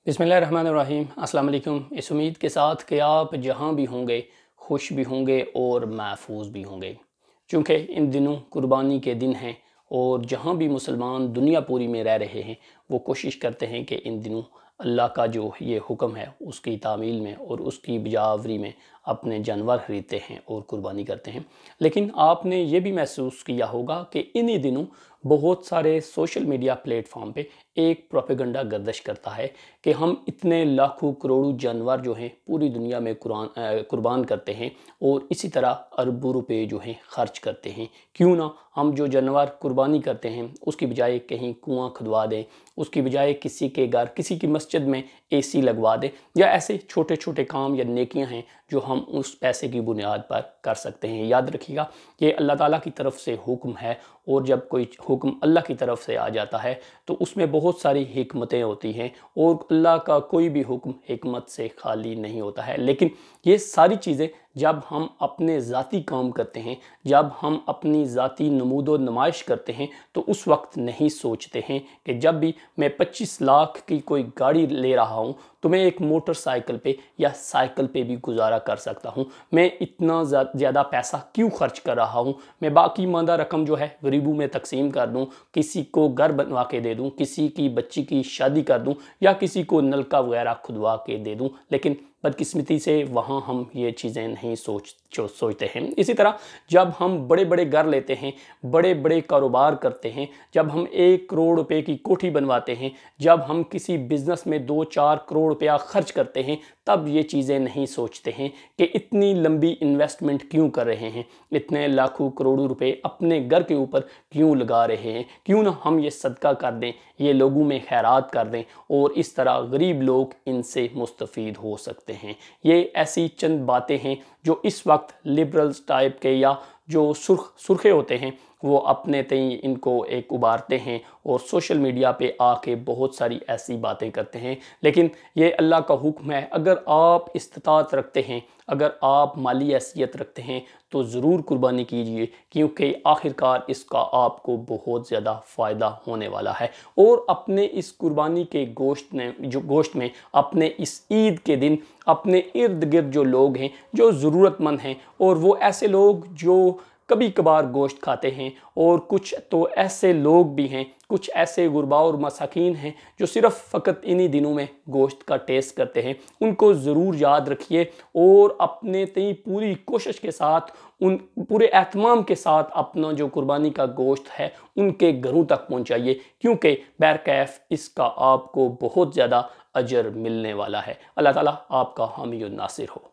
बिस्मिल्लाहिर्रहमानिर्रहीम। अस्सलाम वालेकुम। इस उम्मीद के साथ कि आप जहाँ भी होंगे खुश भी होंगे और महफूज भी होंगे, क्योंकि इन दिनों कुर्बानी के दिन हैं और जहाँ भी मुसलमान दुनिया पूरी में रह रहे हैं वो कोशिश करते हैं कि इन दिनों अल्लाह का जो ये हुक्म है उसकी तामील में और उसकी बजावरी में अपने जानवर खरीदते हैं और कुर्बानी करते हैं। लेकिन आपने ये भी महसूस किया होगा कि इन्हीं दिनों बहुत सारे सोशल मीडिया प्लेटफॉर्म पे एक प्रोपेगेंडा गर्दिश करता है कि हम इतने लाखों करोड़ों जानवर जो हैं पूरी दुनिया में कुर्बान करते हैं और इसी तरह अरबों रुपए जो हैं खर्च करते हैं। क्यों ना हम जो जानवर कुर्बानी करते हैं उसकी बजाय कहीं कुआं खुदवा दें, उसकी बजाय किसी के घर किसी की मस्जिद में एसी लगवा दें, या ऐसे छोटे छोटे काम या नेकियां हैं जो हम उस पैसे की बुनियाद पर कर सकते हैं। याद रखिएगा, ये अल्लाह ताला की तरफ से हुक्म है और जब कोई हुक्म अल्लाह की तरफ से आ जाता है तो उसमें बहुत सारी हिकमतें होती हैं और अल्लाह का कोई भी हुक्म हिकमत से खाली नहीं होता है। लेकिन ये सारी चीज़ें जब हम अपने ज़ाती काम करते हैं, जब हम अपनी ज़ाती नमूदो नुमाइश करते हैं तो उस वक्त नहीं सोचते हैं कि जब भी मैं 25 लाख की कोई गाड़ी ले रहा हूँ तो मैं एक मोटरसाइकिल पे या साइकिल पे भी गुजारा कर सकता हूँ। मैं इतना ज़्यादा पैसा क्यों खर्च कर रहा हूँ, मैं बाकी मांदा रकम जो है गरीबों में तकसीम कर दूँ, किसी को घर बनवा के दे दूँ, किसी की बच्ची की शादी कर दूँ या किसी को नलका वगैरह खुदवा के दे दूँ। लेकिन बदकिस्मती से वहाँ हम ये चीज़ें नहीं सोचते हैं। इसी तरह जब हम बड़े बड़े घर लेते हैं, बड़े बड़े कारोबार करते हैं, जब हम 1 करोड़ रुपए की कोठी बनवाते हैं, जब हम किसी बिज़नेस में 2-4 करोड़ रुपया खर्च करते हैं, तब ये चीज़ें नहीं सोचते हैं कि इतनी लंबी इन्वेस्टमेंट क्यों कर रहे हैं, इतने लाखों करोड़ों रुपए अपने घर के ऊपर क्यों लगा रहे हैं। क्यों ना हम ये सदका कर दें, ये लोगों में खैरात कर दें और इस तरह गरीब लोग इनसे मुस्तफ़ीद हो सकते हैं। ये ऐसी चंद बातें हैं जो इस वक्त लिबरल्स टाइप के या जो सुर्खे होते हैं वो अपने तई इनको एक उबारते हैं और सोशल मीडिया पे आके बहुत सारी ऐसी बातें करते हैं। लेकिन ये अल्लाह का हुक्म है, अगर आप इस्तिताअत रखते हैं, अगर आप माली हैसियत रखते हैं तो ज़रूर कुर्बानी कीजिए, क्योंकि आखिरकार इसका आपको बहुत ज़्यादा फ़ायदा होने वाला है। और अपने इस कुर्बानी के गोश्त में अपने इस ईद के दिन अपने इर्द गिर्द जो लोग हैं जो ज़रूरतमंद हैं और वो ऐसे लोग जो कभी कभार गोश्त खाते हैं, और कुछ तो ऐसे लोग भी हैं, कुछ ऐसे गुरबा और मसाकीन हैं जो सिर्फ़ फ़कत इन्हीं दिनों में गोश्त का टेस्ट करते हैं, उनको ज़रूर याद रखिए और अपने तई पूरी कोशिश के साथ उन पूरे एहतमाम के साथ अपना जो कुर्बानी का गोश्त है उनके घरों तक पहुंचाइए, क्योंकि बैरकैफ इसका आपको बहुत ज़्यादा अजर मिलने वाला है। अल्लाह ताला आपका हामी और नासिर हो।